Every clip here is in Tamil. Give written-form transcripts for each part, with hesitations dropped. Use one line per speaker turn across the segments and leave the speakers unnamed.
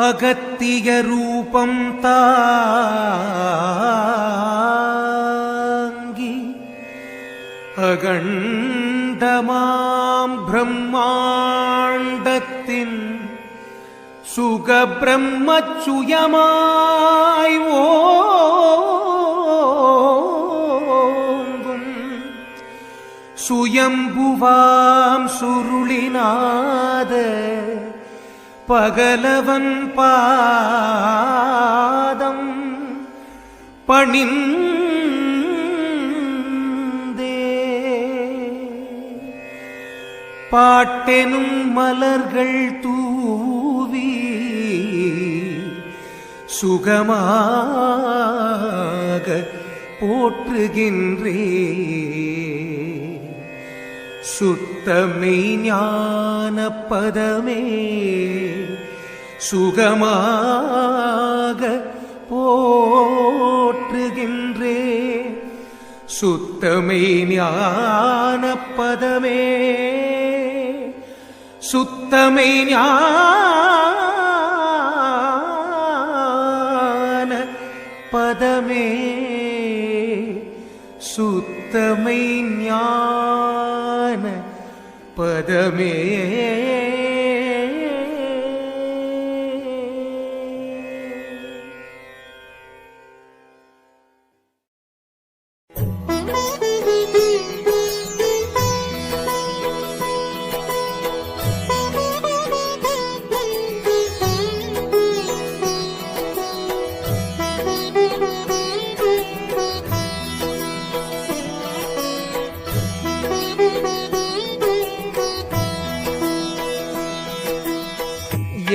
அகத்திய ரூபம் தாங்கி அகண்டமாம் பிரம்மாண்டத்தின் சுகபிரம்மச்சுயமாய் ஓங்கும் சுயம்புவாம் சுருளினாத பகலவன் பாதம் பணிந்தே பாட்டெனும் மலர்கள் தூவி சுகமாக போற்றுகின்றே சுத்தமை ஞான பதமே சுகமாக போற்றுகின்றே சுத்தமை ஞான பதமே சுத்தமை ஞான பதமே சுத்தமை ஞான பதமே.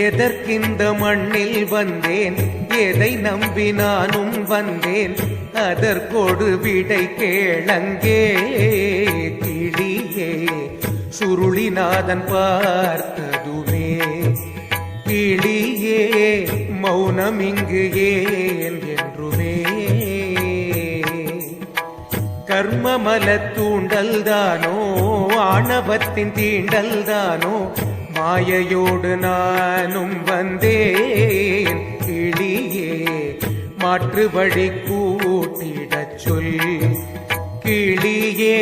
எதற்கிந்த மண்ணில் வந்தேன், எதை நம்பி நானும் வந்தேன், அதற்கொடு விடை கேளங்கே கிளியே. சுருளிநாதன் பார்த்ததுமே கிளியே, மௌனம் இங்கு ஏன் என்றுமே. கர்மமல தூண்டல் தானோ, ஆணவத்தின் தீண்டல் தானோ, மாயையோடு நானும் வந்தேன் கிளியே. மாற்று வழி கூட்டிடச் சொல் கிளியே,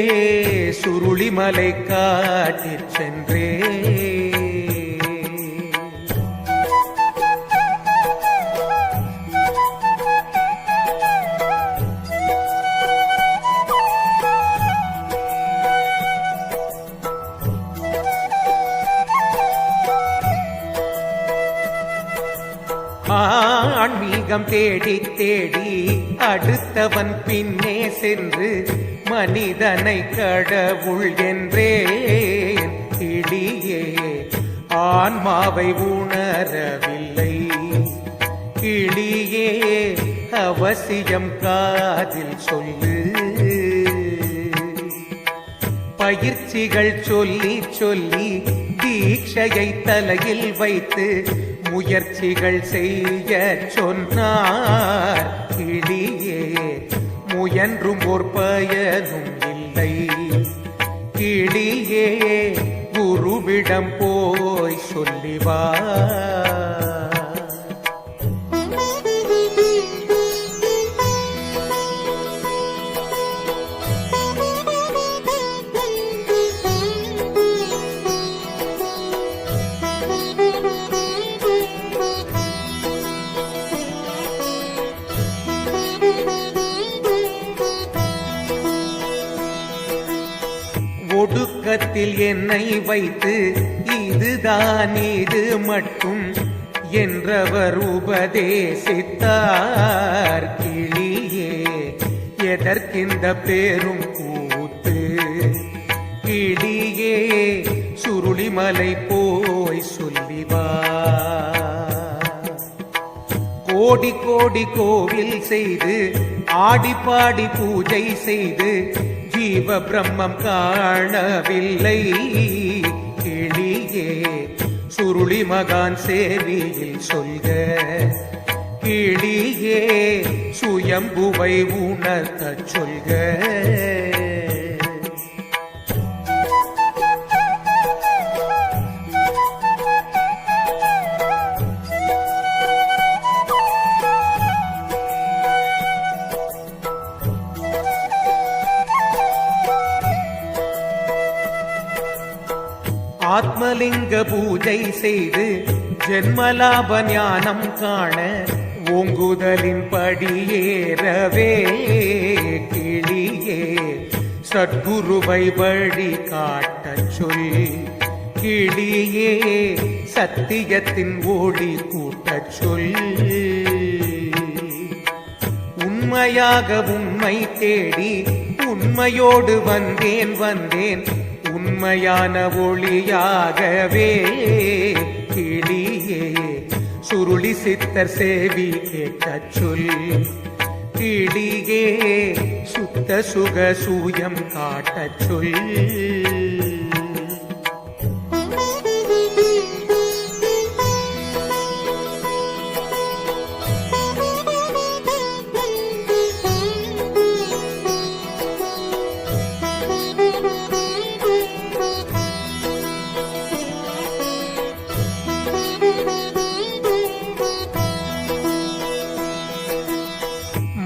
சுருளிமலை காட்டிற் சென்றே. ஆன்மீகம் தேடி தேடி அடுத்தவன் பின்னே சென்று மனிதனை கடவுள் என்றேன் கிளியே. ஆன்மாவை உணரவில்லை கிளியே, அவசியம் காதில் சொல்லு. பயிற்சிகள் சொல்லி சொல்லி தீட்சையை தலையில் வைத்து முயற்சிகள் செய்ய சொன்னார் கிளியே. முயன்றும் ஓர் பயனும் இல்லை கிளியே, குருவிடம் போய் சொல்லிவா. ஒடுக்கத்தில் என்னை வைத்து இதுதான் இது மட்டும் என்றவர் உபதேசித்தார் கிளியே. எதற்கிந்த பேரும் கூத்து கிளியே, சுருளிமலை போய் சொல்லிவா. கோடி கோடி கோவில் செய்து ஆடிப்பாடி பூஜை செய்து ஜீவ பிரம்மம் காணவில்லை கிளியே. சுருளி மகான் சேவியில் சொல்க கிளியே, சுயம்புவை உணர்த்தச் சொல்க. ஆத்மலிங்க பூஜை செய்து ஜென்மலாப ஞானம் காண ஓங்குதலின் படியேறவே கிளியே சத்குருவை வழி காட்டச் சொல். கிளியே சத்தியத்தின் ஒளி கூட்டச் சொல். உண்மையாக உண்மை தேடி உண்மையோடு வந்தேன் உண்மையான ஒளியாகவே கிளியே சுருளி சித்தர் சேவி கேட்கச் சொல். கிளியே சுத்த சுக சூயம் காட்டச் சொல்.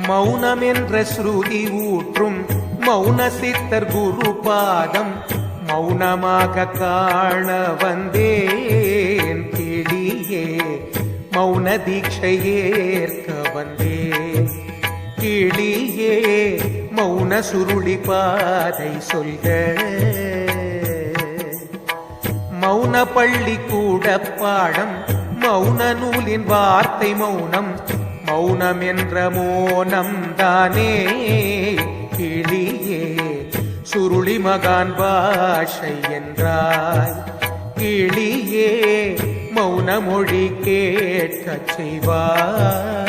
மௌனம் என்ற ஸ்ருதி ஊற்றும் மௌன சித்தர் குரு பாதம் மௌனமாக காண வந்தேன் கிளியே மௌன தீட்சை ஏற்க வந்தேன். கிளியே மௌன சுருளி பாதை சொல்க. மௌன பள்ளி கூட பாடம் மௌன நூலின் வார்த்தை மௌனம் மௌனம் என்ற மோனம் தானே கிளியே சுருளி மகான் பாஷை என்றாய். கிளியே மௌன மொழி கேட்கச் செய்வாய்.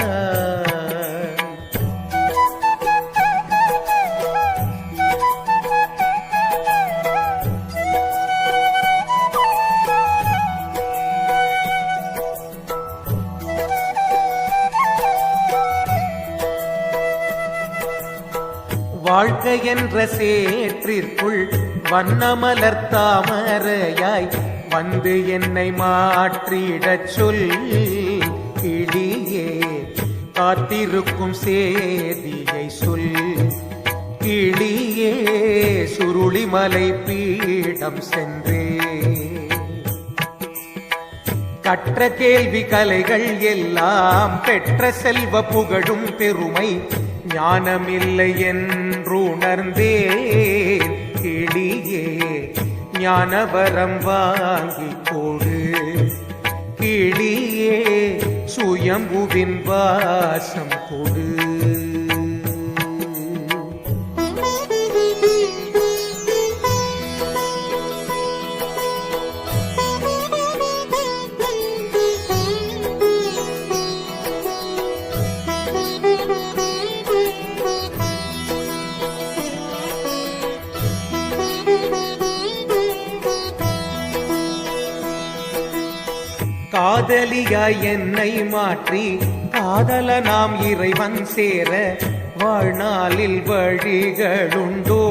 வாழ்க்கை என்ற சேற்றிற்குள் வண்ணமலர் தாமரையாய் வந்து என்னை மாற்றிடச் சொல். கிளியே காத்திருக்கும் சேதியை சொல். கிளியே சுருளிமலை பீடம் சென்றே கற்ற கேள்வி கலைகள் எல்லாம் பெற்ற செல்வ புகழும் பெருமை ஞானமில்லை என்றுணர்ந்தேன். கிளியே ஞானவரம் வாங்கி போடு. கிளியே சுயம்புவின் வாசம் கொடு. காதலியாய் என்னை மாற்றி காதல நாம் இறைவன் சேர வாழ்நாளில் வழிகளுண்டோ.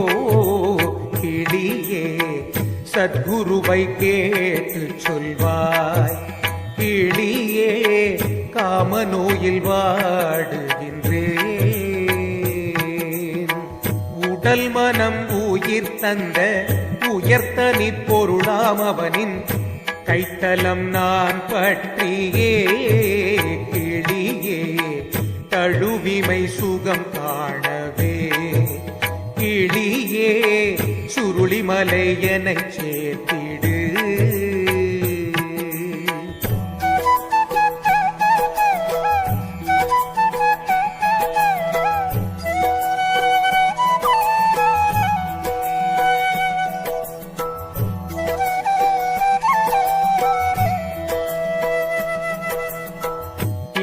கிளியே சத்குருவை கேட்டு சொல்வாய். கிளியே காமநோயில் வாடுகின்றேன். உடல் மனம் உயிர் தந்த உயர்த்தனி பொருளாம் அவனின் கைத்தலம் நான் பற்றியே. கிளியே தழுவிமை சுகம் காணவே. கிளியே சுருளிமலை எனச் சேர்த்திடு.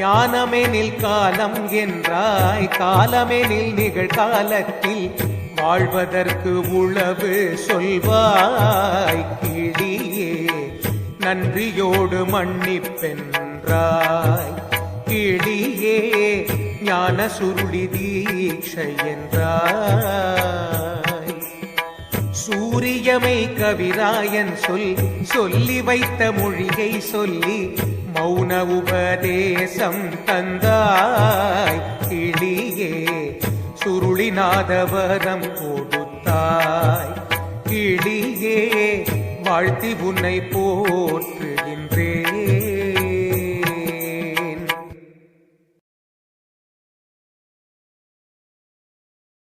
ஞானமெனில் காலம் என்றாய். காலமெனில் நிகழ்காலத்தில் வாழ்வதற்கு உளவு சொல்வாய். கிளியே நன்றியோடு மன்னிப்பென்றாய். கிளியே ஞான சுருளி தீட்சை என்றாய். சூரியமை கவிராயன் சொல்லி வைத்த மொழியை சொல்லி மௌன உபதேசம் தந்தாய். கிளியே சுருளிநாதவரம் கொடுத்தாய். கிளியே வாழ்த்தி உன்னை போற்றுகின்றே.